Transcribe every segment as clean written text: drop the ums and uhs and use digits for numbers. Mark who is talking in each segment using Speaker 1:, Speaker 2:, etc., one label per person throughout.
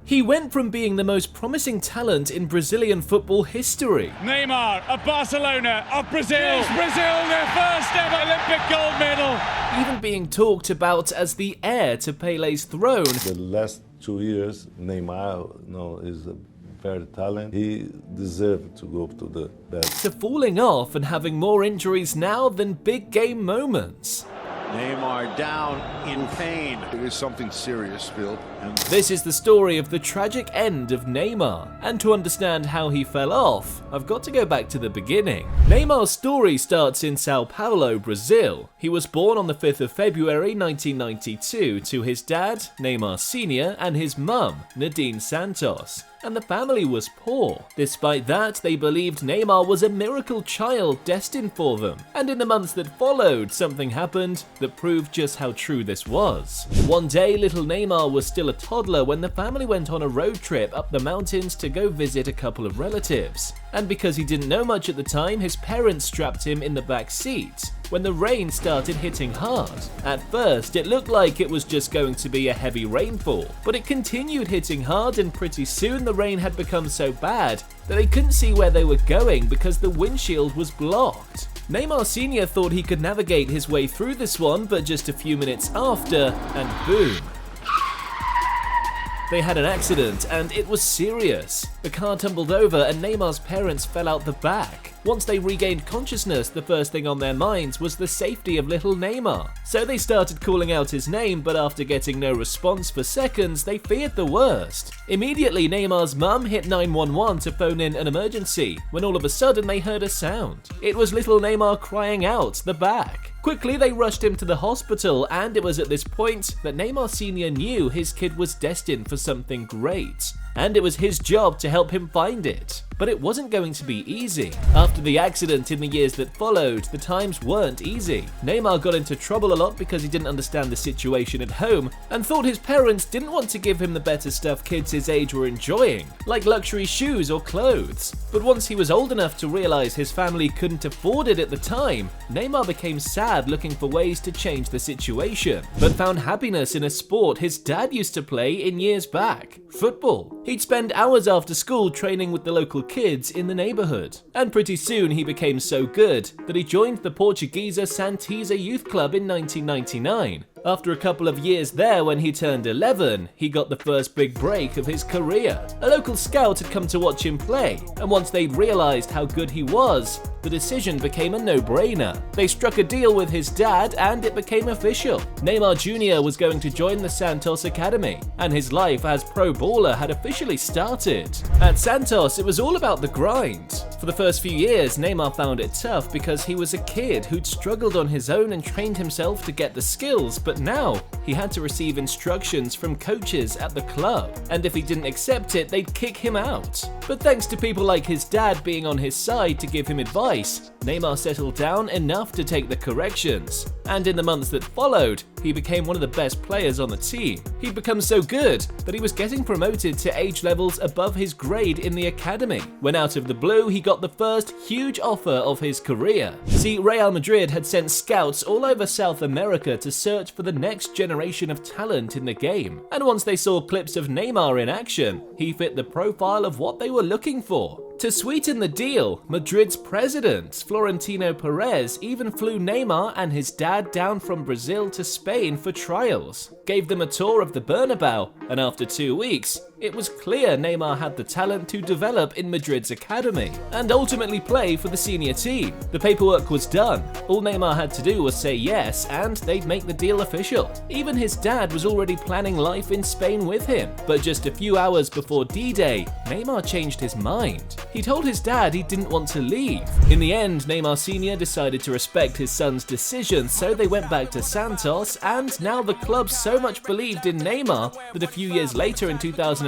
Speaker 1: He went from being the most promising talent in Brazilian football history.
Speaker 2: Neymar of Barcelona, of Brazil. Brazil, their first ever Olympic gold medal.
Speaker 1: Even being talked about as the heir to Pele's throne.
Speaker 3: The last 2 years, Neymar, is a very talented. He deserved to go to the best.
Speaker 1: To falling off and having more injuries now than big game moments.
Speaker 4: Neymar down in pain.
Speaker 5: It is something serious, Phil.
Speaker 1: This is the story of the tragic end of Neymar. And to understand how he fell off, I've got to go back to the beginning. Neymar's story starts in Sao Paulo, Brazil. He was born on the 5th of February 1992 to his dad, Neymar Sr, and his mum, Nadine Santos. And the family was poor. Despite that, they believed Neymar was a miracle child destined for them. And in the months that followed, something happened that proved just how true this was. One day, little Neymar was still a toddler when the family went on a road trip up the mountains to go visit a couple of relatives. And because he didn't know much at the time, his parents strapped him in the back seat when the rain started hitting hard. At first, it looked like it was just going to be a heavy rainfall, but it continued hitting hard, and pretty soon the rain had become so bad that they couldn't see where they were going because the windshield was blocked. Neymar Sr thought he could navigate his way through this one, but just a few minutes after, and boom. They had an accident, and it was serious. The car tumbled over and Neymar's parents fell out the back. Once they regained consciousness, the first thing on their minds was the safety of little Neymar. So they started calling out his name, but after getting no response for seconds, they feared the worst. Immediately, Neymar's mum hit 911 to phone in an emergency, when all of a sudden they heard a sound. It was little Neymar crying out the back. Quickly, they rushed him to the hospital, and it was at this point that Neymar Sr knew his kid was destined for something great. And it was his job to help him find it. But it wasn't going to be easy. After the accident in the years that followed, the times weren't easy. Neymar got into trouble a lot because he didn't understand the situation at home and thought his parents didn't want to give him the better stuff kids his age were enjoying, like luxury shoes or clothes. But once he was old enough to realize his family couldn't afford it at the time, Neymar became sad looking for ways to change the situation, but found happiness in a sport his dad used to play in years back, football. He'd spend hours after school training with the local kids in the neighborhood. And pretty soon he became so good that he joined the Portuguesa Santisa Youth Club in 1999. After a couple of years there, when he turned 11, he got the first big break of his career. A local scout had come to watch him play, and once they'd realized how good he was, the decision became a no-brainer. They struck a deal with his dad and it became official. Neymar Jr was going to join the Santos Academy, and his life as pro baller had officially started. At Santos, it was all about the grind. For the first few years, Neymar found it tough because he was a kid who'd struggled on his own and trained himself to get the skills, but now he had to receive instructions from coaches at the club, and if he didn't accept it, they'd kick him out. But thanks to people like his dad being on his side to give him advice, Neymar settled down enough to take the corrections. And in the months that followed, he became one of the best players on the team. He'd become so good that he was getting promoted to age levels above his grade in the academy, when out of the blue he got the first huge offer of his career. See, Real Madrid had sent scouts all over South America to search for the next generation of talent in the game, and once they saw clips of Neymar in action, he fit the profile of what they were looking for. To sweeten the deal, Madrid's president, Florentino Perez, even flew Neymar and his dad down from Brazil to Spain for trials, gave them a tour of the Bernabeu, and after 2 weeks, it was clear Neymar had the talent to develop in Madrid's academy and ultimately play for the senior team. The paperwork was done. All Neymar had to do was say yes and they'd make the deal official. Even his dad was already planning life in Spain with him. But just a few hours before D-Day, Neymar changed his mind. He told his dad he didn't want to leave. In the end, Neymar Sr decided to respect his son's decision, so they went back to Santos, and now the club so much believed in Neymar that a few years later in 2009,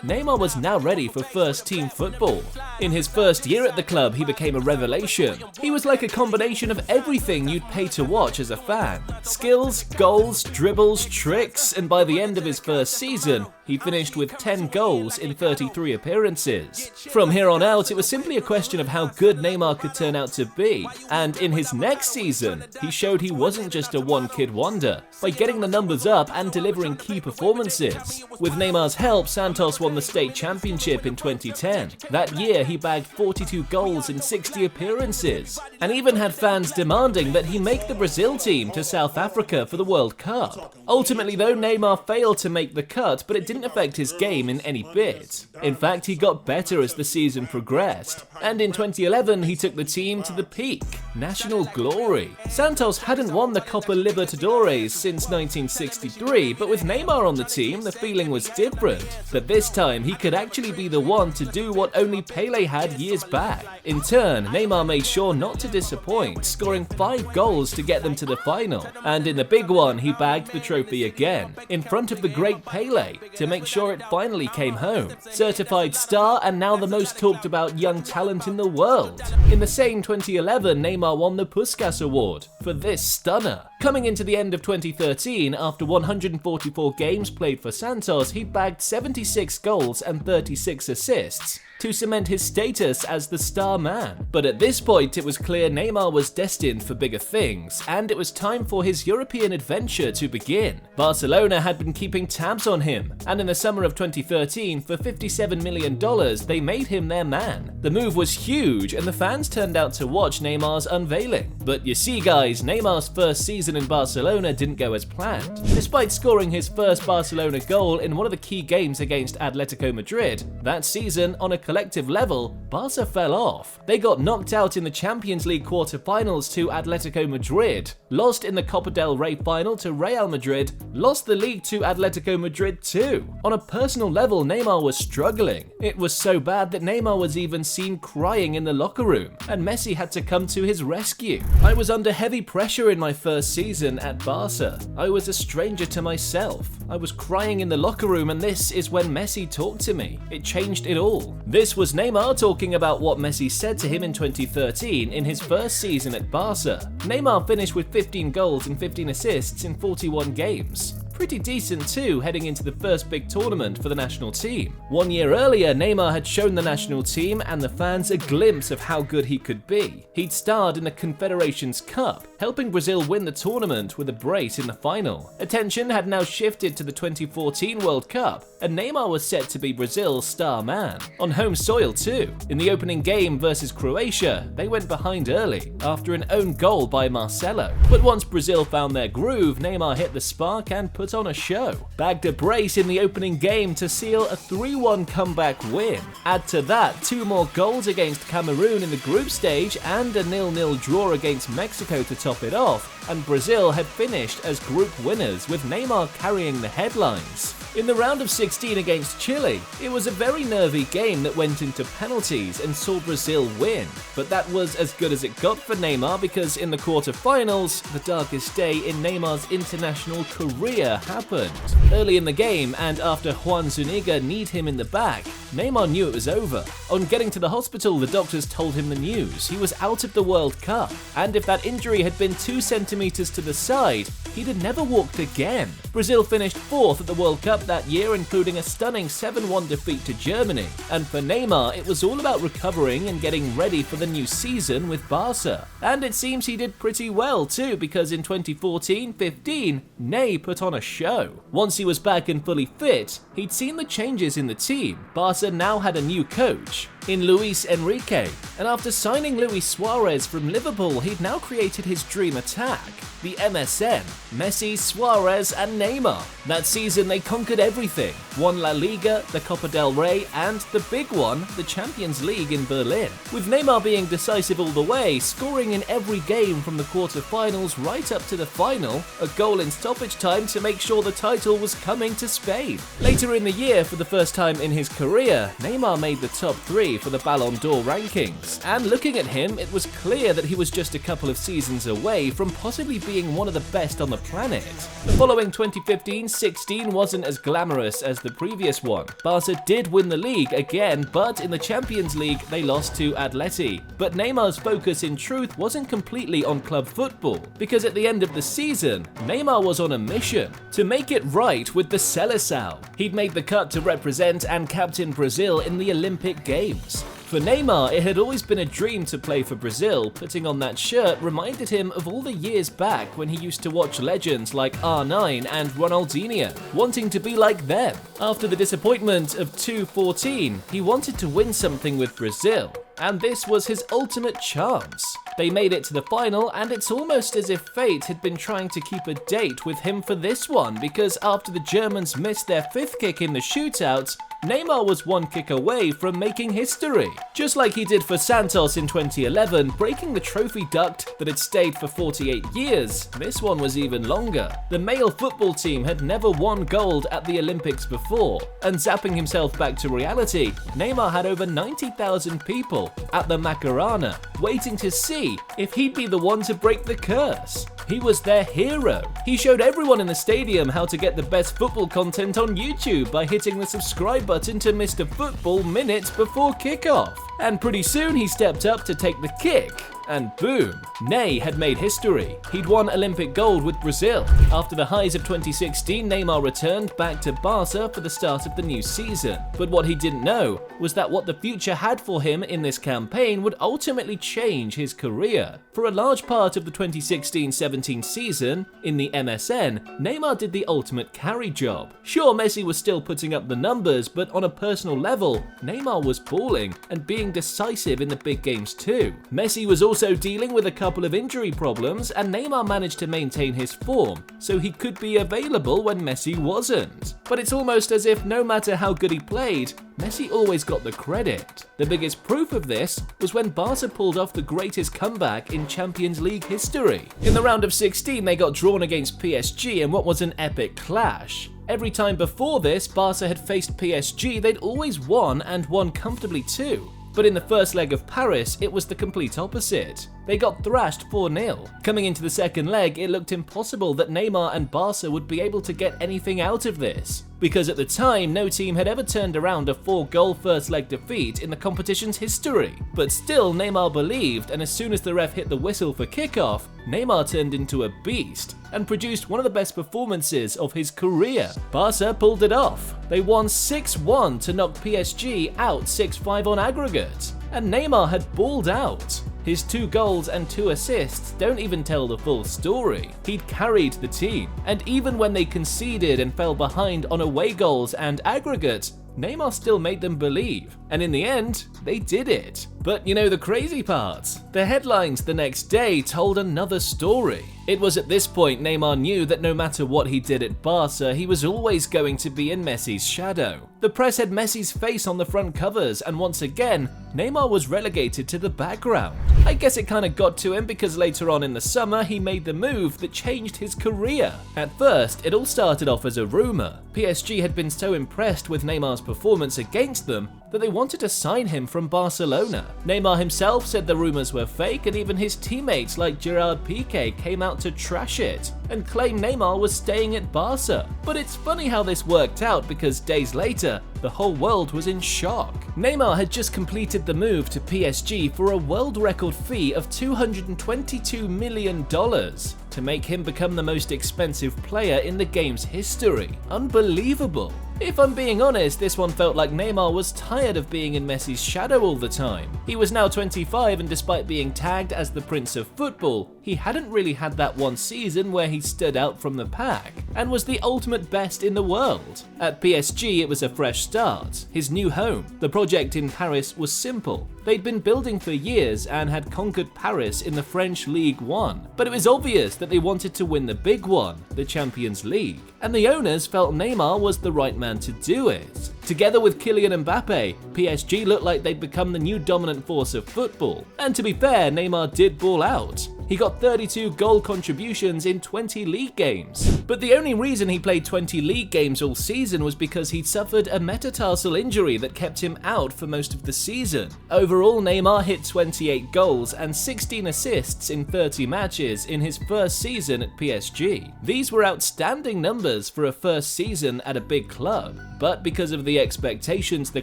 Speaker 1: Neymar was now ready for first team football. In his first year at the club, he became a revelation. He was like a combination of everything you'd pay to watch as a fan. Skills, goals, dribbles, tricks, and by the end of his first season, he finished with 10 goals in 33 appearances. From here on out, it was simply a question of how good Neymar could turn out to be, and in his next season, he showed he wasn't just a one-kid wonder by getting the numbers up and delivering key performances. With Neymar's help, Santos won the state championship in 2010. That year, he bagged 42 goals in 60 appearances, and even had fans demanding that he make the Brazil team to South Africa for the World Cup. Ultimately though, Neymar failed to make the cut, but it didn't affect his game in any bit. In fact, he got better as the season progressed, and in 2011 he took the team to the peak, national glory. Santos hadn't won the Copa Libertadores since 1963, but with Neymar on the team, the feeling was different. But this time, he could actually be the one to do what only Pele had years back. In turn, Neymar made sure not to disappoint, scoring 5 goals to get them to the final. And in the big one, he bagged the trophy again, in front of the great Pele, to make sure it finally came home. Certified star and now the most talked about young talent in the world. In the same 2011, Neymar won the Puskás Award for this stunner. Coming into the end of 2013, after 144 games played for Santos, he bagged 76 goals and 36 assists to cement his status as the star man. But at this point, it was clear Neymar was destined for bigger things, and it was time for his European adventure to begin. Barcelona had been keeping tabs on him, and in the summer of 2013, for $57 million, they made him their man. The move was huge, and the fans turned out to watch Neymar's unveiling. But you see guys, Neymar's first season in Barcelona didn't go as planned. Despite scoring his first Barcelona goal in one of the key games against Atletico Madrid, that season, on a collective level, Barca fell off. They got knocked out in the Champions League quarter-finals to Atletico Madrid, lost in the Copa del Rey final to Real Madrid, lost the league to Atletico Madrid too. On a personal level, Neymar was struggling. It was so bad that Neymar was even seen crying in the locker room, and Messi had to come to his rescue. I was under heavy pressure in my first season at Barca. I was a stranger to myself. I was crying in the locker room, and this is when Messi talked to me. It changed it all. This was Neymar talking about what Messi said to him in 2013 in his first season at Barca. Neymar finished with 15 goals and 15 assists in 41 games. Pretty decent too, heading into the first big tournament for the national team. 1 year earlier, Neymar had shown the national team and the fans a glimpse of how good he could be. He'd starred in the Confederations Cup, helping Brazil win the tournament with a brace in the final. Attention had now shifted to the 2014 World Cup, and Neymar was set to be Brazil's star man. On home soil too. In the opening game versus Croatia, they went behind early, after an own goal by Marcelo. But once Brazil found their groove, Neymar hit the spark and put on a show. Bagged a brace in the opening game to seal a 3-1 comeback win. Add to that 2 more goals against Cameroon in the group stage and a 0-0 draw against Mexico to top it off, and Brazil had finished as group winners with Neymar carrying the headlines. In the round of 16 against Chile, it was a very nervy game that went into penalties and saw Brazil win. But that was as good as it got for Neymar, because in the quarter-finals, the darkest day in Neymar's international career happened. Early in the game, and after Juan Zuniga kneed him in the back, Neymar knew it was over. On getting to the hospital, the doctors told him the news. He was out of the World Cup, and if that injury had been 2 centimeters to the side, he'd have never walked again. Brazil finished 4th at the World Cup that year, including a stunning 7-1 defeat to Germany. And for Neymar, it was all about recovering and getting ready for the new season with Barca. And it seems he did pretty well too, because in 2014-15, Ney put on a show. Once he was back and fully fit, he'd seen the changes in the team. Barca now had a new coach in Luis Enrique, and after signing Luis Suarez from Liverpool, he'd now created his dream attack, the MSN, Messi, Suarez and Neymar. That season they conquered everything, won La Liga, the Copa del Rey and the big one, the Champions League in Berlin. With Neymar being decisive all the way, scoring in every game from the quarter-finals right up to the final, a goal in stoppage time to make sure the title was coming to Spain. Later in the year, for the first time in his career, Neymar made the top 3 away for the Ballon d'Or rankings. And looking at him, it was clear that he was just a couple of seasons away from possibly being one of the best on the planet. The following 2015-16 wasn't as glamorous as the previous one. Barca did win the league again, but in the Champions League they lost to Atleti. But Neymar's focus in truth wasn't completely on club football, because at the end of the season, Neymar was on a mission to make it right with the Seleção. He'd made the cut to represent and captain Brazil in the Olympic Games. For Neymar, it had always been a dream to play for Brazil. Putting on that shirt reminded him of all the years back when he used to watch legends like R9 and Ronaldinho, wanting to be like them. After the disappointment of 2014, he wanted to win something with Brazil, and this was his ultimate chance. They made it to the final, and it's almost as if fate had been trying to keep a date with him for this one, because after the Germans missed their 5th kick in the shootouts, Neymar was 1 kick away from making history. Just like he did for Santos in 2011, breaking the trophy duct that had stayed for 48 years, this one was even longer. The male football team had never won gold at the Olympics before, and zapping himself back to reality, Neymar had over 90,000 people at the Macarena waiting to see if he'd be the one to break the curse. He was their hero. He showed everyone in the stadium how to get the best football content on YouTube by hitting the subscribe button to Mr. Football minutes before kickoff. And pretty soon he stepped up to take the kick. And boom, Ney had made history. He'd won Olympic gold with Brazil. After the highs of 2016, Neymar returned back to Barca for the start of the new season. But what he didn't know was that what the future had for him in this campaign would ultimately change his career. For a large part of the 2016-17 season, in the MSN, Neymar did the ultimate carry job. Sure, Messi was still putting up the numbers, but on a personal level, Neymar was balling and being decisive in the big games too. Messi was also dealing with a couple of injury problems, and Neymar managed to maintain his form, so he could be available when Messi wasn't. But it's almost as if no matter how good he played, Messi always got the credit. The biggest proof of this was when Barca pulled off the greatest comeback in Champions League history. In the round of 16, they got drawn against PSG in what was an epic clash. Every time before this, Barca had faced PSG, they'd always won, and won comfortably too. But in the first leg of Paris, it was the complete opposite. They got thrashed 4-0. Coming into the second leg, it looked impossible that Neymar and Barca would be able to get anything out of this, because at the time, no team had ever turned around a 4-goal first leg defeat in the competition's history. But still, Neymar believed, and as soon as the ref hit the whistle for kickoff, Neymar turned into a beast and produced one of the best performances of his career. Barca pulled it off. They won 6-1 to knock PSG out 6-5 on aggregate, and Neymar had balled out. His 2 goals and 2 assists don't even tell the full story. He'd carried the team, and even when they conceded and fell behind on away goals and aggregate, Neymar still made them believe, and in the end, they did it. But you know the crazy part? The headlines the next day told another story. It was at this point Neymar knew that no matter what he did at Barca, he was always going to be in Messi's shadow. The press had Messi's face on the front covers, and once again, Neymar was relegated to the background. I guess it kinda got to him because later on in the summer, he made the move that changed his career. At first, it all started off as a rumor. PSG had been so impressed with Neymar's performance against them that they wanted to sign him from Barcelona. Neymar himself said the rumors were fake, and even his teammates like Gerard Piqué came out to trash it and claim Neymar was staying at Barca. But it's funny how this worked out, because days later, the whole world was in shock. Neymar had just completed the move to PSG for a world record fee of $222 million to make him become the most expensive player in the game's history. Unbelievable. If I'm being honest, this one felt like Neymar was tired of being in Messi's shadow all the time. He was now 25, and despite being tagged as the Prince of Football, he hadn't really had that one season where he stood out from the pack and was the ultimate best in the world. At PSG, it was a fresh start, his new home. The project in Paris was simple. They'd been building for years and had conquered Paris in the French Ligue 1, but it was obvious that they wanted to win the big one, the Champions League, and the owners felt Neymar was the right man to do it. Together with Kylian Mbappe, PSG looked like they'd become the new dominant force of football. And to be fair, Neymar did ball out. He got 32 goal contributions in 20 league games. But the only reason he played 20 league games all season was because he'd suffered a metatarsal injury that kept him out for most of the season. Overall, Neymar hit 28 goals and 16 assists in 30 matches in his first season at PSG. These were outstanding numbers for a first season at a big club, but because of the expectations the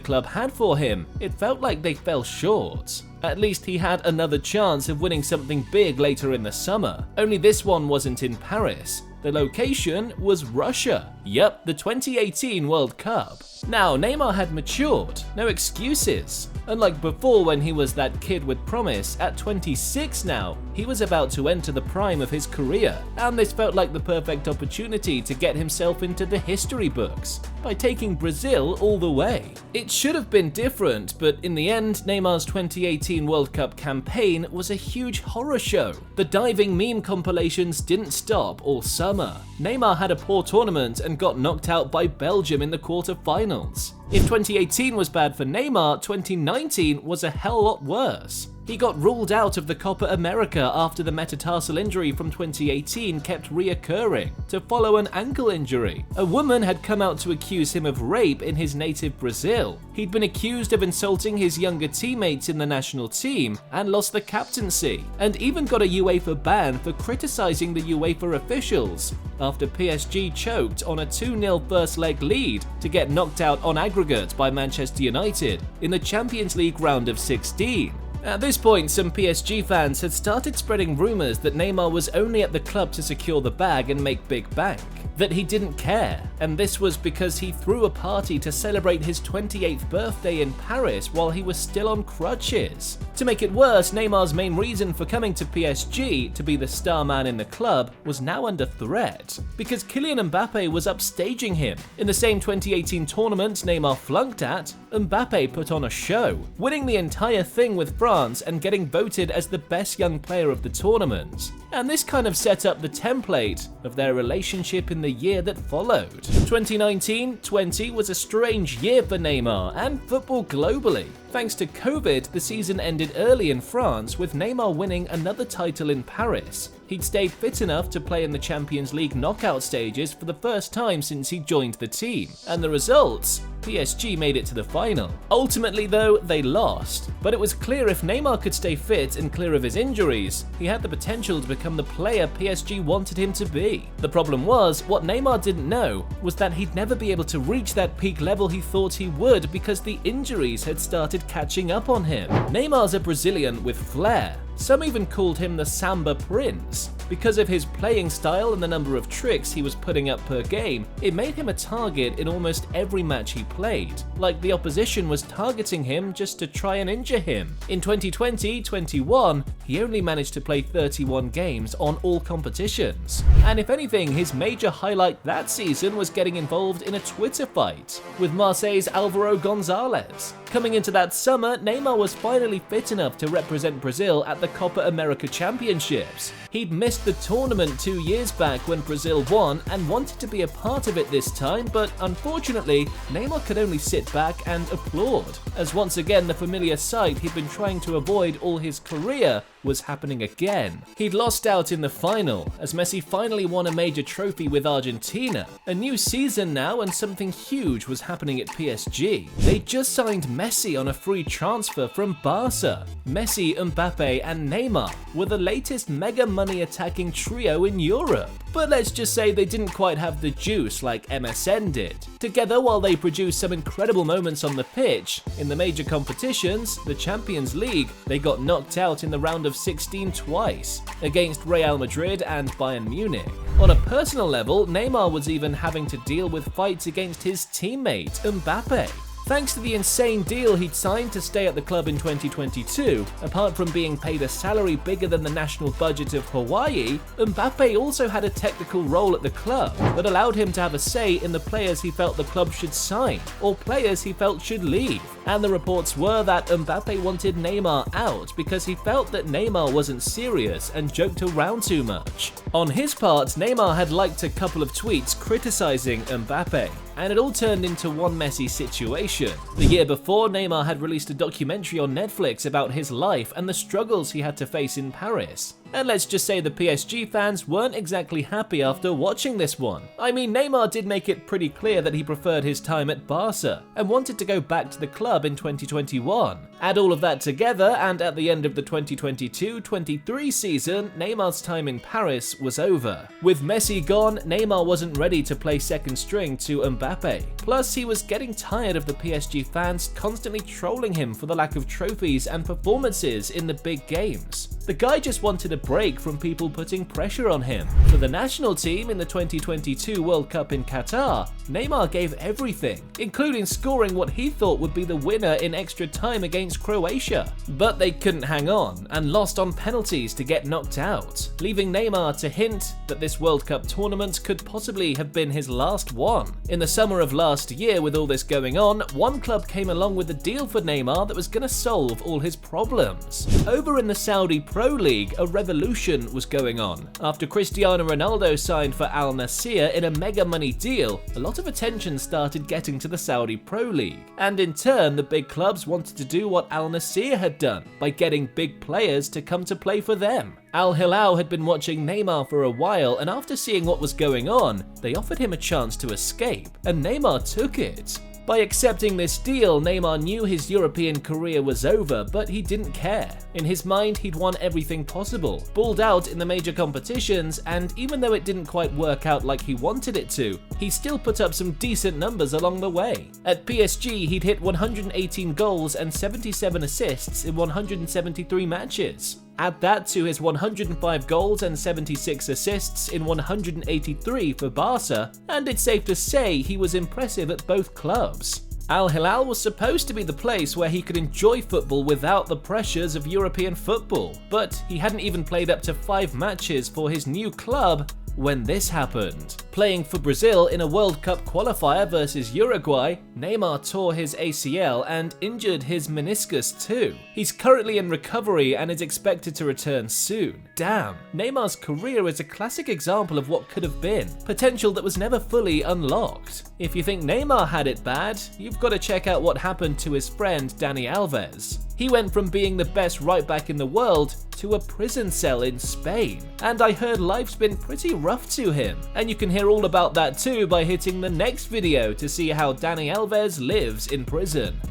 Speaker 1: club had for him, it felt like they fell short. At least he had another chance of winning something big later in the summer, only this one wasn't in Paris. The location was Russia. Yep, the 2018 World Cup. Now, Neymar had matured, no excuses. Unlike before when he was that kid with promise, at 26 now, he was about to enter the prime of his career, and this felt like the perfect opportunity to get himself into the history books by taking Brazil all the way. It should have been different, but in the end, Neymar's 2018 World Cup campaign was a huge horror show. The diving meme compilations didn't stop all summer. Neymar had a poor tournament and got knocked out by Belgium in the quarter-finals. If 2018 was bad for Neymar, 2019 was a hell lot worse. He got ruled out of the Copa America after the metatarsal injury from 2018 kept reoccurring, to follow an ankle injury. A woman had come out to accuse him of rape in his native Brazil. He'd been accused of insulting his younger teammates in the national team and lost the captaincy, and even got a UEFA ban for criticizing the UEFA officials after PSG choked on a 2-0 first leg lead to get knocked out on aggregate by Manchester United in the Champions League round of 16. At this point, some PSG fans had started spreading rumours that Neymar was only at the club to secure the bag and make big bank, that he didn't care, and this was because he threw a party to celebrate his 28th birthday in Paris while he was still on crutches. To make it worse, Neymar's main reason for coming to PSG, to be the star man in the club, was now under threat, because Kylian Mbappe was upstaging him. In the same 2018 tournament Neymar flunked at, Mbappe put on a show, winning the entire thing with France and getting voted as the best young player of the tournament. And this kind of set up the template of their relationship in the year that followed. 2019-20 was a strange year for Neymar and football globally. Thanks to COVID, the season ended early in France, with Neymar winning another title in Paris. He'd stayed fit enough to play in the Champions League knockout stages for the first time since he joined the team. And the results? PSG made it to the final. Ultimately though, they lost. But it was clear if Neymar could stay fit and clear of his injuries, he had the potential to become the player PSG wanted him to be. The problem was, what Neymar didn't know was that he'd never be able to reach that peak level he thought he would because the injuries had started catching up on him. Neymar's a Brazilian with flair. Some even called him the Samba Prince. Because of his playing style and the number of tricks he was putting up per game, it made him a target in almost every match he played, like the opposition was targeting him just to try and injure him. In 2020-21, he only managed to play 31 games on all competitions. And if anything, his major highlight that season was getting involved in a Twitter fight with Marseille's Álvaro González. Coming into that summer, Neymar was finally fit enough to represent Brazil at the Copa America Championships. He'd missed the tournament 2 years back when Brazil won and wanted to be a part of it this time, but unfortunately, Neymar could only sit back and applaud, as once again the familiar sight he'd been trying to avoid all his career was happening again. He'd lost out in the final, as Messi finally won a major trophy with Argentina. A new season now and something huge was happening at PSG. They just signed Messi on a free transfer from Barca. Messi, Mbappe and Neymar were the latest mega money attacking trio in Europe. But let's just say they didn't quite have the juice like MSN did. Together, while they produced some incredible moments on the pitch, in the major competitions, the Champions League, they got knocked out in the round of 16 twice, against Real Madrid and Bayern Munich. On a personal level, Neymar was even having to deal with fights against his teammate, Mbappe. Thanks to the insane deal he'd signed to stay at the club in 2022, apart from being paid a salary bigger than the national budget of Hawaii, Mbappe also had a technical role at the club that allowed him to have a say in the players he felt the club should sign, or players he felt should leave. And the reports were that Mbappe wanted Neymar out because he felt that Neymar wasn't serious and joked around too much. On his part, Neymar had liked a couple of tweets criticizing Mbappe, and it all turned into one messy situation. The year before, Neymar had released a documentary on Netflix about his life and the struggles he had to face in Paris. And let's just say the PSG fans weren't exactly happy after watching this one. I mean, Neymar did make it pretty clear that he preferred his time at Barca and wanted to go back to the club in 2021. Add all of that together, and at the end of the 2022-23 season, Neymar's time in Paris was over. With Messi gone, Neymar wasn't ready to play second string to Mbappe. Plus, he was getting tired of the PSG fans constantly trolling him for the lack of trophies and performances in the big games. The guy just wanted a break from people putting pressure on him. For the national team in the 2022 World Cup in Qatar, Neymar gave everything, including scoring what he thought would be the winner in extra time against Croatia. But they couldn't hang on and lost on penalties to get knocked out, leaving Neymar to hint that this World Cup tournament could possibly have been his last one. In the summer of last year, with all this going on, one club came along with a deal for Neymar that was going to solve all his problems. Over in the Saudi Pro League, a revolution was going on. After Cristiano Ronaldo signed for Al Nassr in a mega money deal, a lot of attention started getting to the Saudi Pro League. And in turn, the big clubs wanted to do what Al Nassr had done by getting big players to come to play for them. Al Hilal had been watching Neymar for a while, and after seeing what was going on, they offered him a chance to escape, and Neymar took it. By accepting this deal, Neymar knew his European career was over, but he didn't care. In his mind, he'd won everything possible, balled out in the major competitions, and even though it didn't quite work out like he wanted it to, he still put up some decent numbers along the way. At PSG, he'd hit 118 goals and 77 assists in 173 matches. Add that to his 105 goals and 76 assists in 183 for Barca, and it's safe to say he was impressive at both clubs. Al Hilal was supposed to be the place where he could enjoy football without the pressures of European football, but he hadn't even played up to 5 matches for his new club when this happened. Playing for Brazil in a World Cup qualifier versus Uruguay, Neymar tore his ACL and injured his meniscus too. He's currently in recovery and is expected to return soon. Damn, Neymar's career is a classic example of what could have been, potential that was never fully unlocked. If you think Neymar had it bad, you've got to check out what happened to his friend Dani Alves. He went from being the best right back in the world to a prison cell in Spain, and I heard life's been pretty rough to him. And you can hear all about that too by hitting the next video to see how Dani Alves lives in prison.